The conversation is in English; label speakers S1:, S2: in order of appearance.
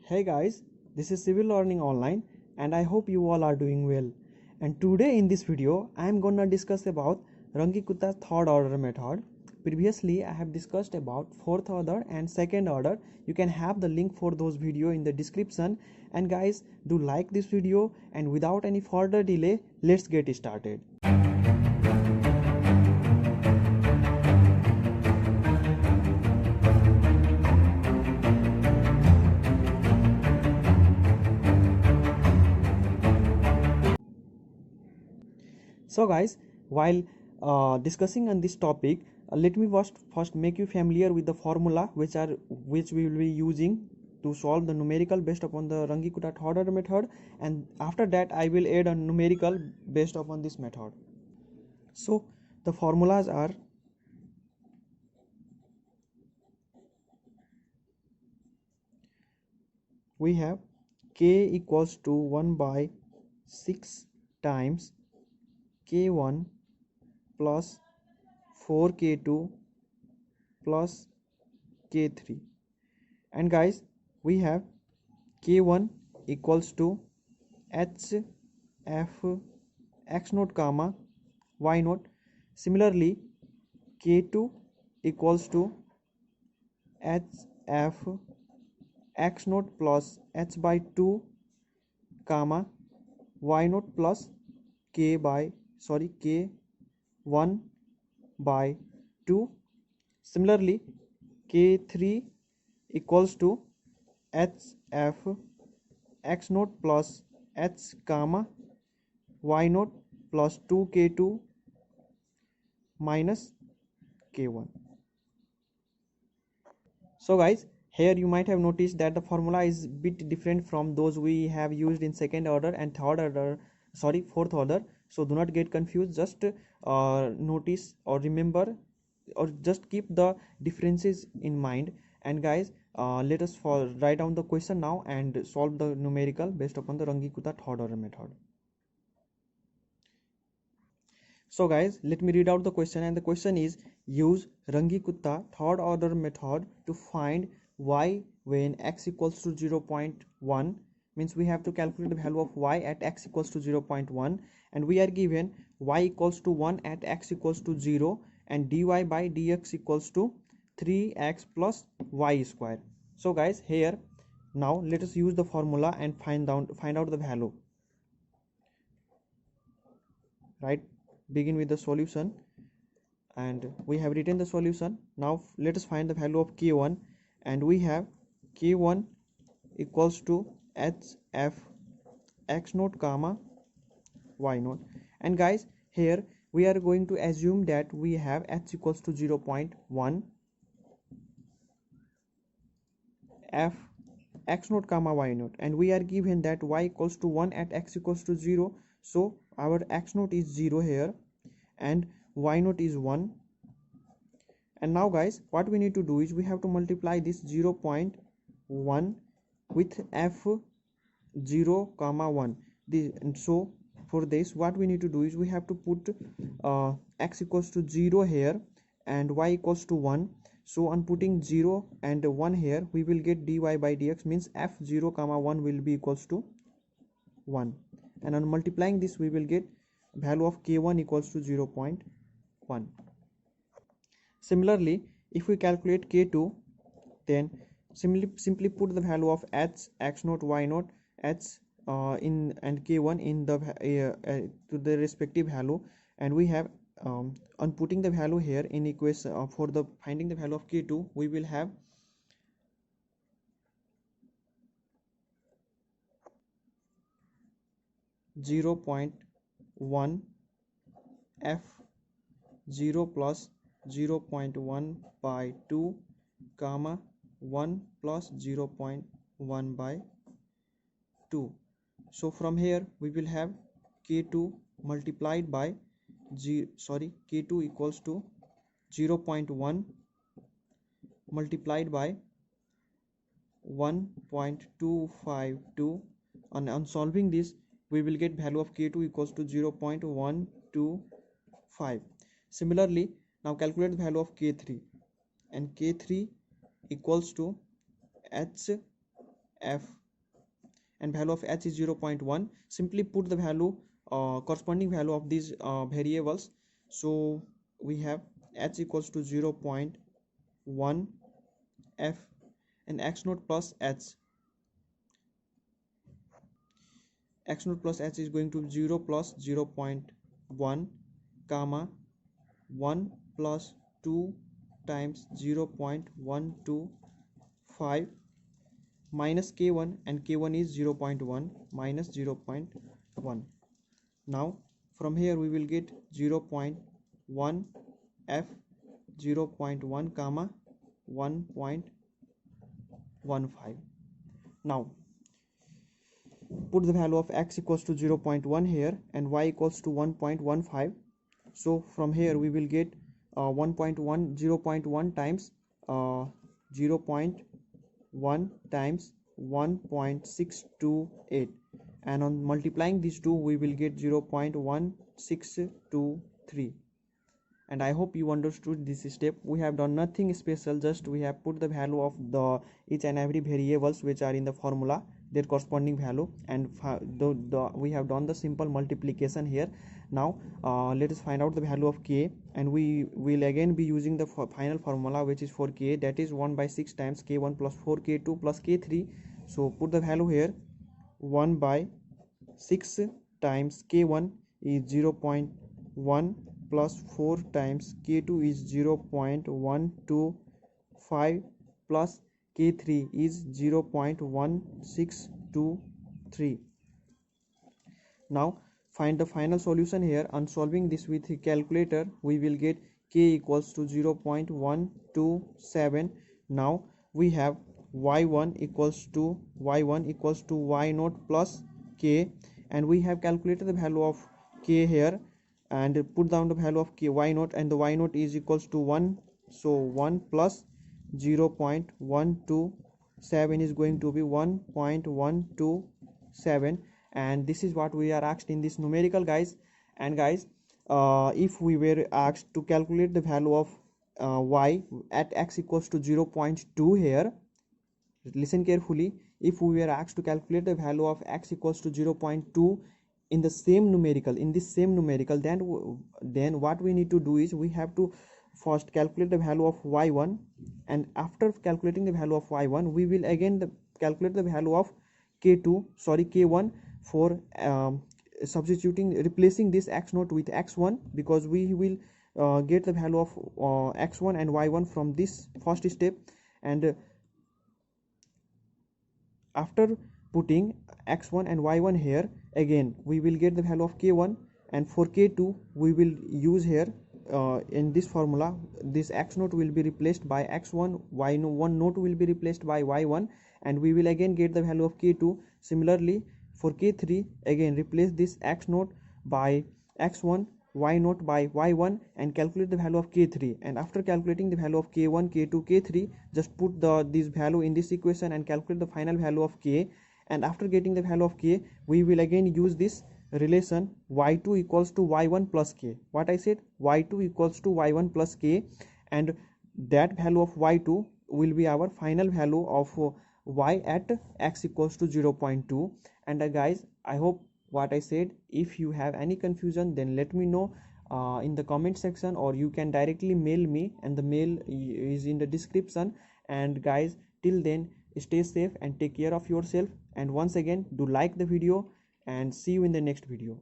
S1: Hey guys, this is Civil Learning Online and I hope you all are doing well. And today in this video, I am gonna discuss about Runge-Kutta third order method. Previously, I have discussed about fourth order and second order. You can have the link for those video in the description. And guys, do like this video and without any further delay, let's get started. So guys, while discussing on this topic, let me first make you familiar with the formula which we will be using to solve the numerical based upon the Runge-Kutta third order method, and after that I will add a numerical based upon this method. So the formulas are we have k equals to 1 by 6 times k1 plus 4k2 plus k3, and guys we have k1 equals to h f x naught comma y naught. Similarly, k2 equals to h f x naught plus h by 2 comma y naught plus k1 by 2. Similarly, k3 equals to h f x naught plus h comma y naught plus 2k2 minus k1. So guys, here you might have noticed that the formula is bit different from those we have used in second order and fourth order. So do not get confused, just notice or remember or just keep the differences in mind. And guys, let us write down the question now and solve the numerical based upon the Runge-Kutta third order method. So guys, let me read out the question, and the question is: use Runge-Kutta third order method to find y when x equals to 0.1. Means we have to calculate the value of y at x equals to 0.1, and we are given y equals to 1 at x equals to 0 and dy by dx equals to 3x plus y square. So guys, here now let us use the formula and find out the value. Right, begin with the solution, and we have written the solution. Now let us find the value of k1, and we have k1 equals to h f x naught comma y naught. And guys, here we are going to assume that we have h equals to 0.1, f x naught comma y naught, and we are given that y equals to 1 at x equals to 0. So our x naught is 0 here and y naught is 1. And now guys, what we need to do is we have to multiply this 0.1 with f 0 comma 1. And so for this, what we need to do is we have to put x equals to 0 here and y equals to 1. So on putting 0 and 1 here, we will get dy by dx, means f 0 comma 1 will be equals to 1, and on multiplying this we will get value of k1 equals to 0.1. Similarly, if we calculate k2, then simply put the value of h x naught y naught h in and k1 in the to the respective value, and we have on putting the value here in equation for the finding the value of k2, we will have zero point 0.1 f 0 plus 0.1 by 2 comma 1 plus 0.1 by 2. So from here we will have k2 multiplied by k2 equals to 0.1 multiplied by 1.252, and on solving this we will get value of k2 equals to 0.125. Similarly, now calculate the value of k3, and k3 equals to h f, and value of h is 0.1. Simply put the value, corresponding value of these variables. So we have h equals to 0.1 f, and x naught plus h, x naught plus h is going to 0 plus 0.1 comma 1 plus 2 times 0.125 minus k1, and k1 is 0.1 minus 0.1. Now from here we will get 0.1 f, 0.1 comma 1.15. now put the value of x equals to 0.1 here and y equals to 1.15. so from here we will get 0.1 times 0.1 times 1.628, and on multiplying these two we will get 0.1623. and I hope you understood this step. We have done nothing special, just we have put the value of the each and every variables which are in the formula, their corresponding value, and we have done the simple multiplication here. Now let us find out the value of k, and we will again be using the final formula which is for k, that is 1 by 6 times k1 plus 4k2 plus k3. so put the value here, 1 by 6 times k1 is 0.1 plus 4 times k2 is 0.125 plus k3 is 0.1623. now find the final solution here. On solving this with a calculator we will get k equals to 0.127. now we have y1 equals to y naught plus k, and we have calculated the value of k here and put down the value of k y naught, and the y naught is equals to 1. so 1 plus 0.127 is going to be 1.127, and this is what we are asked in this numerical, guys. And guys, if we were asked to calculate the value of y at x equals to 0.2 here, listen carefully, if we were asked to calculate the value of x equals to 0.2 in this same numerical, then what we need to do is we have to first calculate the value of y1, and after calculating the value of y1 we will again calculate the value of k1 for replacing this x naught with x1, because we will get the value of x1 and y1 from this first step, and after putting x1 and y1 here, again we will get the value of k1, and for k2 we will use here in this formula this x naught will be replaced by x1, y1 naught will be replaced by y1, and we will again get the value of k2. Similarly for k3, again replace this x naught by x1, y naught by y1, and calculate the value of k3, and after calculating the value of k1, k2, k3, just put this value in this equation and calculate the final value of k, and after getting the value of k we will again use this relation y2 equals to y1 plus k. what I said, y2 equals to y1 plus k, and that value of y2 will be our final value of y at x equals to 0.2. and guys, I hope what I said. If you have any confusion, then let me know in the comment section, or you can directly mail me, and the mail is in the description. And guys, till then, stay safe and take care of yourself, and once again do like the video, and see you in the next video.